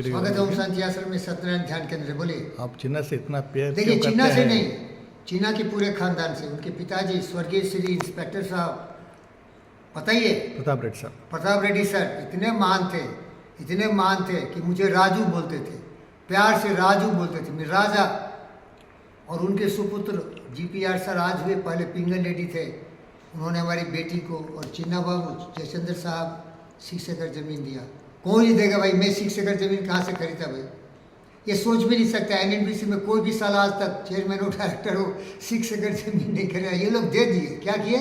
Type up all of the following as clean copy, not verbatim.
स्वागत है ओम शांति आश्रम में सत्यनारायण ध्यान केंद्र। बोलिए। आप चीना से इतना प्यार देखिए, क्यों चीना करते से हैं? नहीं, चीना के पूरे खानदान से। उनके पिताजी स्वर्गीय श्री इंस्पेक्टर साहब, बताइए, प्रताप रेड्डी साहब। प्रताप रेड्डी सर इतने महान थे कि मुझे राजू बोलते थे, प्यार से राजू बोलते थे, मेरे राजा। और उनके सुपुत्र जीपीआर सर आज हुए, पहले पिंगल लेडी थे। उन्होंने हमारी बेटी को और चिन्ना बाबू जयचंद्र साहब 6 एकड़ ज़मीन दिया। कौन ही देगा भाई? मैं 6 एकड़ ज़मीन कहाँ से खरीदा भाई? ये सोच भी नहीं सकता। एनएनपीसी में कोई भी साल आज तक चेयरमैन हो, डायरेक्टर हो, 6 एकड़ ज़मीन नहीं खरीदा। ये लोग दे दिए। क्या किए?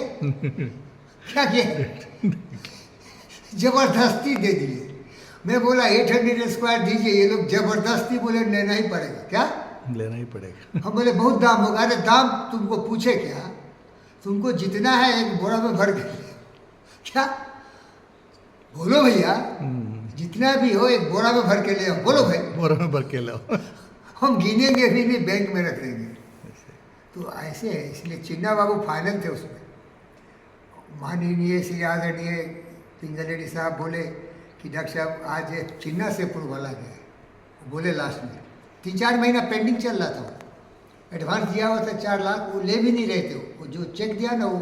क्या किए? जबरदस्ती दे दिए। मैं बोला 800 स्क्वायर दीजिए, ये लोग जबरदस्ती बोले लेना ही पड़ेगा। क्या लेना ही पड़ेगा? हम बोले बहुत दाम होगा। अरे दाम तुमको पूछे क्या? तुमको जितना है एक बोरा में भर के क्या बोलो भैया, जितना भी हो एक बोरा में भर के ले आओ। बोलो भाई, बोरा में भर के लाओ। हम गिनेंगे भी नहीं, बैंक में रख देंगे। तो ऐसे है, इसलिए चिन्ना बाबू फाइनल थे उसमें। माननीय श्री आदरणीय पिंगल रेड्डी साहब बोले कि डॉक्टर साहब आज चिन्ना से अप्रूवल आ गया। बोले लास्ट में 3-4 महीना पेंडिंग चल रहा था। एडवांस दिया हुआ था 4 लाख, वो ले भी नहीं रहे थे। वो जो चेक दिया ना वो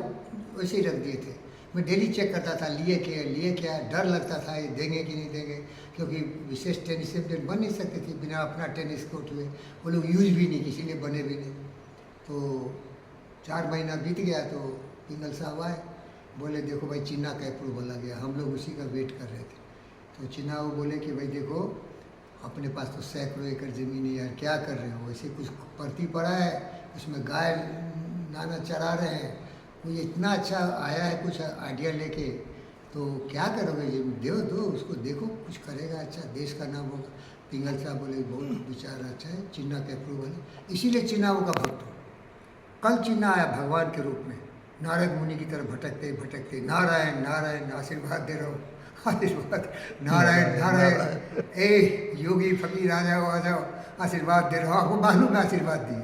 वैसे ही रख दिए थे। मैं डेली चेक करता था, लिए क्या। डर लगता था ये देंगे कि नहीं देंगे, क्योंकि विशेष टेनिस चैंपियन बन नहीं सकते थे बिना अपना टेनिस कोर्ट हुए। वो लोग यूज भी नहीं, किसी ने बने भी नहीं। तो 4 महीना बीत गया तो पिंगल साहब आए, बोले देखो भाई चिन्ना का अप्रूवल आ गया। हम लोग उसी का वेट कर रहे थे। तो चिन्ना वो बोले कि भाई देखो अपने पास तो सैकड़ों एकड़ ज़मीन है यार, क्या कर रहे हो? वैसे कुछ परती पड़ा है, उसमें गाय नाना चरा रहे हैं, कोई इतना अच्छा आया है कुछ आइडिया लेके, तो क्या करोगे? दो उसको, देखो कुछ करेगा अच्छा, देश का नाम होगा। पिंगल साहब बोले बहुत विचार अच्छा है, चिन्ना के अप्रूवल है, इसीलिए चिन्नाओं का भक्त हो। कल चिन्ना आया भगवान के रूप में, नारद मुनि की तरफ भटकते भटकते, नारायण नारायण आशीर्वाद दे रहा हूँ, आशीर्वाद, नारायण नारायण, ए योगी फकीर आ जाओ आशीर्वाद दे रहा हूँ। आपको मालूम है आशीर्वाद दिए।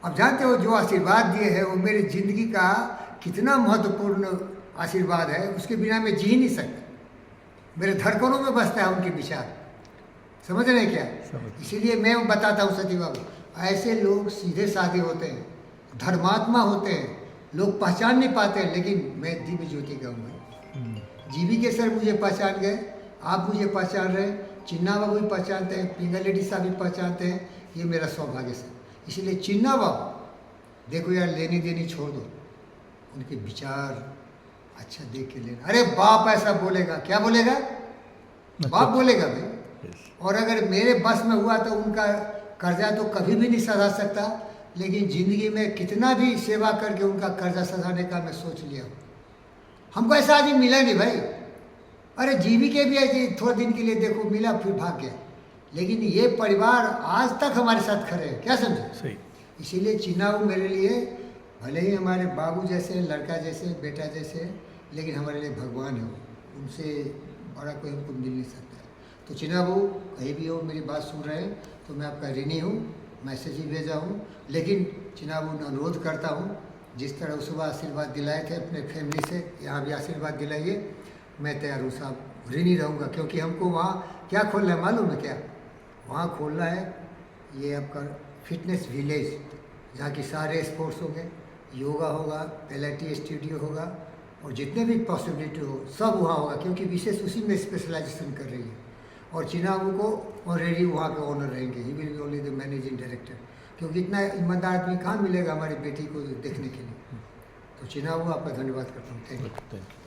अब जानते हो जो आशीर्वाद दिए हैं वो मेरी ज़िंदगी का कितना महत्वपूर्ण आशीर्वाद है, उसके बिना मैं जी नहीं सकता। मेरे धड़कनों में बसता है उनके विचार, समझ रहे हैं क्या? इसीलिए मैं बताता हूँ सती बाबू, ऐसे लोग सीधे साधे होते हैं, धर्मात्मा होते हैं, लोग पहचान नहीं पाते हैं। लेकिन मैं दिव्य ज्योति का हूँ। जीवी के सर मुझे पहचान गए, आप मुझे पहचान रहे, चिन्ना बाबू भी पहचानते हैं, पिंगल रेड्डी साहब भी पहचानते हैं। ये मेरा सौभाग्य है। इसलिए चिन्ना बाबू देखो यार, लेनी देनी छोड़ दो, उनके विचार अच्छा देख के लेना। अरे बाप ऐसा बोलेगा, क्या बोलेगा? बाप बोलेगा भाई। और अगर मेरे बस में हुआ तो उनका कर्जा तो कभी भी नहीं सधा सकता, लेकिन ज़िंदगी में कितना भी सेवा करके उनका कर्जा सधाने का मैं सोच लिया हूँ। हमको ऐसा आदमी मिला नहीं भाई। अरे जीवी के भी ऐसे थोड़े दिन के लिए देखो मिला, फिर भाग गया। लेकिन ये परिवार आज तक हमारे साथ खड़े हैं, क्या समझे? सही। इसीलिए चिन्ना वो मेरे लिए भले ही हमारे बाबू जैसे, लड़का जैसे, बेटा जैसे, लेकिन हमारे लिए भगवान है। उनसे बड़ा कोई हमको मिल नहीं सकता। तो चिन्ना वो कहीं भी हो मेरी बात सुन रहे हैं तो मैं आपका ऋणी हूँ, मैसेज ही भेजा हूँ। लेकिन चिन्ना वो अनुरोध करता हूँ, जिस तरह उस सुबह आशीर्वाद दिलाए थे अपने फैमिली से, यहाँ भी आशीर्वाद दिलाइए। मैं तैयार हूँ साहब, ऋणी रहूँगा। क्योंकि हमको वहाँ क्या खोलना है मालूम है क्या? वहाँ खोलना है ये आपका फिटनेस विलेज, जहाँ की सारे स्पोर्ट्स होंगे, योगा होगा, पिलाटी स्टूडियो होगा, और जितने भी पॉसिबिलिटी हो सब वहाँ होगा। क्योंकि विशेष उसी में स्पेशलाइजेशन कर रही है। और चिन्नाबू को ऑलरेडी वहाँ के ओनर रहेंगे, he will be only the managing director. क्योंकि इतना ईमानदार आदमी कहाँ मिलेगा हमारी बेटी को देखने के लिए। तो चिन्नाबू आपका धन्यवाद करता हूँ। Thank you.